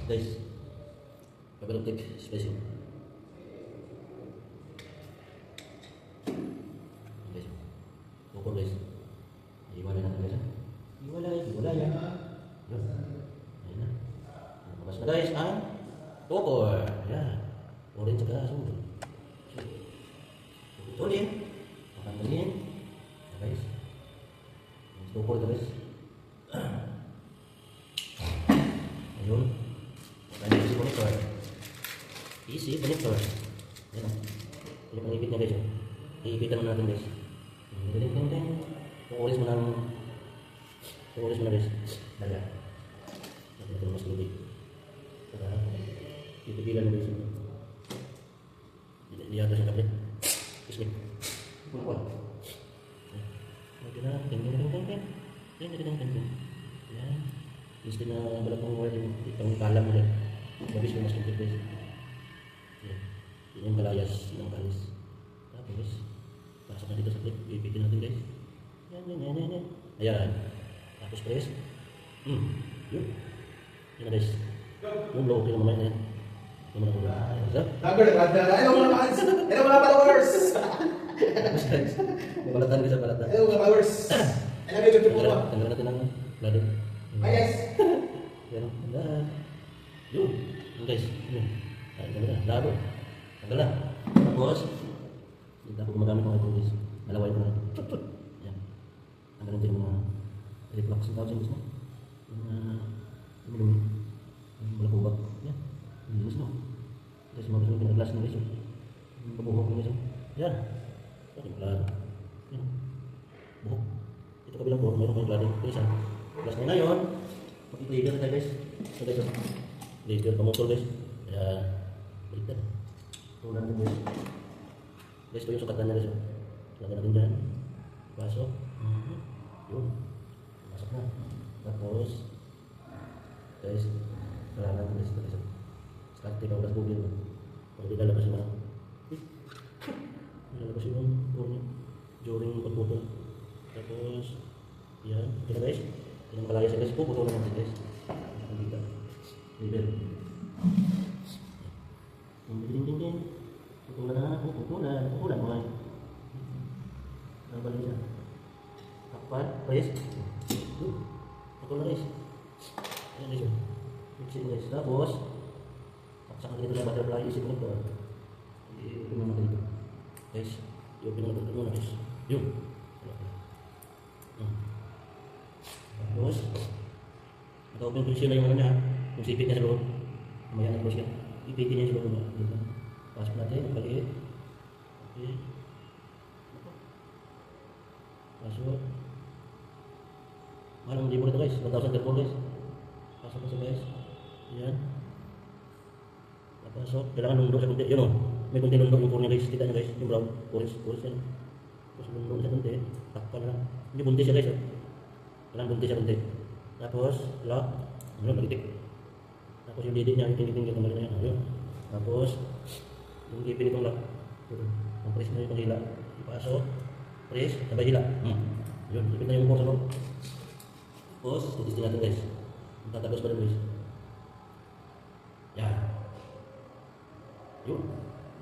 Guys, pabalog tik spacing. Guys, pukul guys. Iwalay natin guys. Iwalay yan. Yun. Ayun na. Labas na guys ang pukul. Yan. Orange ka sunod. Putulin. Makamulin. Guys. Pukul guys. Ayun. Easy connector. Easy connector. Yan o. Yung pangipit niya guys. Iipitan mo natin guys. Ding. Pukulis mo na guys. Dala. Natin ito mas tubig. Para pipigilan mo guys. Lihat sa kabit. Kismit. Pukul. Ting. Yan. Gusto na balap ng wire yung itong kalam mo rin. Mabis mo mas lupit guys. Yan. Yan yung balayas ng kalis. Tapos, pasok na dito sa clip. Ipitin natin guys. Yan. Ayan. Tapos press. Yun. Yan na guys. Yung low, okay na mamaya na yan. Yung mga ulo. Hello mga followers! Tapos guys. Balatan guys sa balatan. Hello mga followers! Ano yung YouTube mo? Tanggalan natin ang ladder. Hi guys! Yan o. Tanggalan. Yun. Yun guys. Yun. Ay, tanggalan. Labo. Tanggalan. Tapos, hindi ako gumagamit ng ito guys. Nalaway ko na. Yan. Tanggalan din yung mga reflux ng tawag sa gusto. Yung lumi. Yung balakubak. Yan. Yung gusto. Guys, mga gusto yung pinaglas ng guys. Yung pabuhok ng guys. Yan. Okay, klaro. Yan. Buhok. Ito kabilang buhok. Mayroon kayong klaring. Ito isa. Plus na ngayon. Mag-i-trigger na tayo guys. So guys, trigger pamotol guys. Kaya, baliktad. Tulan din guys. Guys, ito yung sukatan niya guys. Lagyan natin dyan. Pasok. Yun. Pasok na. Tapos, guys, kailangan natin guys. Ito guys. Start tape ang bugil. Kung hindi lalabas yung mga. Lalabas yung core niya. During pagputol. Tapos, yan. Ito na guys. Yung kalayas guys. Puputol na natin guys. Ang dita. Level. Ding. Putulan. Putulan mo ay. Nabalik siya. Takpan. Guys. Putol na guys. Ayan guys. Mixin guys. Tapos, paksak natin ito sa butterfly. Isip mo ito. I-open mo natin ito. Guys. I-open mo natin ito muna guys. Yun. Tapos, naka-open close yun na yung ano niya. Yung sipit niya sa loob. Mamaya na close yan. Ipitin niya sa loob niya. Pasok natin. Paliit. Okay. Pasok. Malang libo nito guys. 1,000 guys. Pasok guys. Yan. Napasok. Kailangan nundok sa kunti. Yun o. May kunti nundok yung core niya guys. Kita niya guys. Yung brown. Orange yan. Tapos nundok sa kunti. Takpan na lang. Hindi buntis siya guys. Kailangan buntis siya kunti. Tapos lock. Ano, malitik. Tapos yung didi niya. Yung tingin-tingin kembali na yan. Ayun. Tapos yung gipin itong lock. Ang press na yung panghila. Ipasok. Press. Sabay hila. Yun. Ipit na yung core sa loob. Tapos titistin natin guys. Tatagos pa rin guys. Yan. Yun.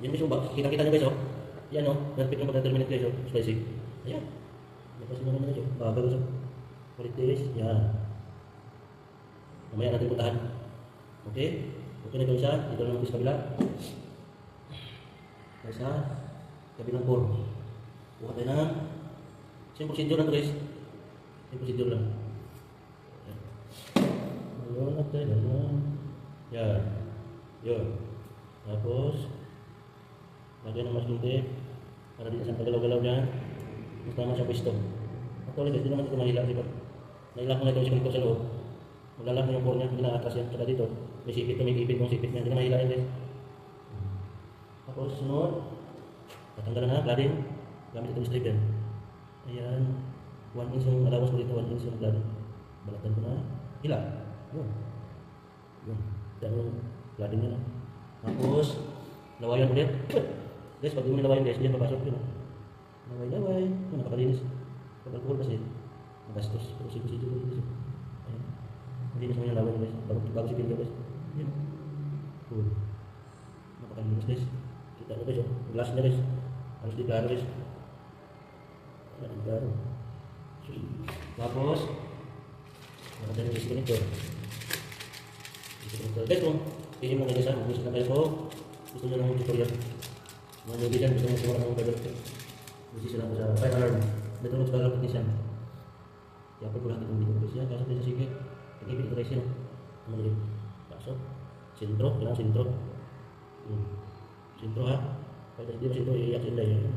Yan guys yung box. Kita-kita nyo guys oh. Yan oh. Perfect yung pagka-terminate guys oh. Spicy. Ayan. Lapas mo naman guys oh. Bagal guys oh. Kulit guys. Yan. Mamaya natin puntahan. Okay. Okay na ito isa. Dito lang sa kabila. Sa kabilang core. Buka tayo na. Same procedure lang ito guys. Same procedure lang. Ayun, natin, yan. Yun. Tapos, lagay ng masking tape para din sa pagalaw-galaw niya. Mas tama siya pwesto. Actually guys, di naman ito mahila. Diba? Nailak mo na ito yung sikling ko sa loob. Maglalak mo yung core niya, hindi na atras yan. Saka dito, may sipit, may ipit yung sipit niya. Hindi na mahila yan guys. Tapos, sunod. Tatanggalan na, cladding. Gamit itong strip yan. Ayan. 1 inch yung allowance ko dito, 1 inch yung cladding. Balatan ko na. Hila. Yun. Yan yung cladding niya. Tapos, lawayan ulit. Guys, pag yung nilawayan guys, diyan papasok yun. Laway. Yun, napakalinis. Pag alcohol kasi, magastos. Pero sige dito guys. Ayan. Malinis mo yung lawayan guys. Bago sipin guys. Yan. Napakalinis guys. Kita nyo guys, oh. Glass niya guys. Harus di klaro guys. Harus di klaro. Tapos, nakita nyo guys ganito. Guys, kung pili mo guys, gusto na kayo ko, gusto nyo ng tutorial. Mga newbie dyan, gusto nyo sumura ng fiber optic. Gusto sila ko sa fire alarm. Dito nyo sa fiber optic yan. I-upload ko lahat itong video guys. Yan, pasok din sa sige. Pag-ibig ito guys yan. Maliit. Pasok. Sintro, kailangan sintro. Sintro ha. Pag hindi mo sintro, iiyak sila yun.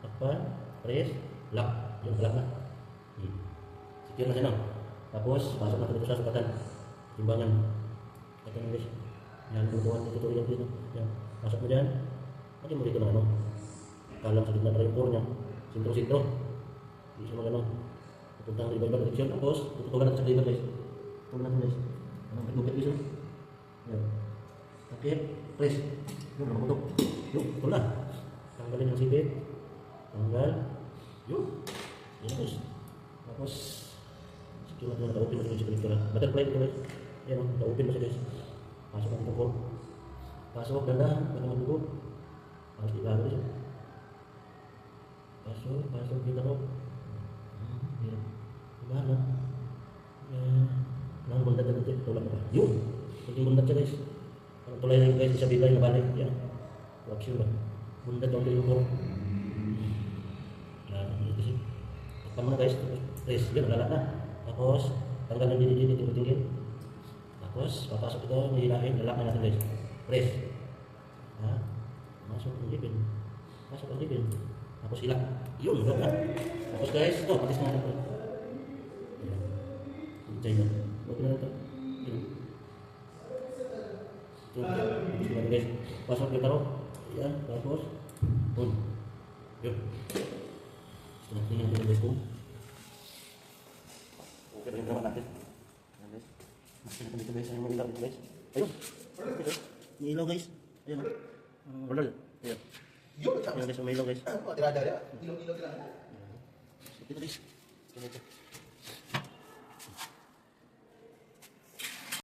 Takpan, press, lock. Yun, lock na. Secure na siya no. Tapos, pasok natin dito sa sukatan. Timbangan. Ito na guys. Yan, bubuhan ng tutorial dito. Yan, pasok mo dyan. Lagyan mo dito ng ano. Kalang sa gitna na yung puro niya. Sintro-sintro. Hindi siya mag-ano. Pupunta ng iba-iba direction. Tapos, tututugan natin sa cleaver guys. Tutugan natin guys. Anong lupit guys yun? Yan. Okay, press. Yun, nakaputok. Yun, ito na. Tanggalin ang sipit. Tanggal. Yun. Yan guys. Tapos, secure natin na naka-open mo sa connector. Butterfly ito guys. Yan, naka-open mo siya guys. Pasok ang tukol. Pasok, ganda. Ganda ang tukol. Pasok ikalo guys. Pasok, kita ko. Yan. Gimana? Nang bundat na ito. Tulak mo ka. Yun. Hindi bundat siya guys. Ang tulay na guys, sa bigay na balik. Yan. Waksyon ba? Bundat ang tuloy ko. Yan. Ito siya. Takpan mo na guys. Press. Yan. Lala na. Tapos, tanggal ng didi-didi. Tingin-tingin. Tapos, papasok ito. Hihilahin. Lalak na natin guys. Press. Ha? Masuk ang ipin. Masuk ang ipin. Tapos hilak. Yun. Lala na. Tapos guys, ito. Patis natin ito. Yan. Hintay na. Huwag na ito. Yan. Gusto natin guys. Pasok kita ro. Yan. Tapos. On. Yun. Gusto natin yung guys ko. Okay rin naman natin. Yan guys. Masya natin dito guys. Ayun mo ilaw dito guys. Ayun. May ilaw guys. Ayun. Wala. Ayun. Yun, Ayun guys. May ilaw guys. Ano, tira-tira. Ilaw-ilaw tira. Ito guys. Ganito.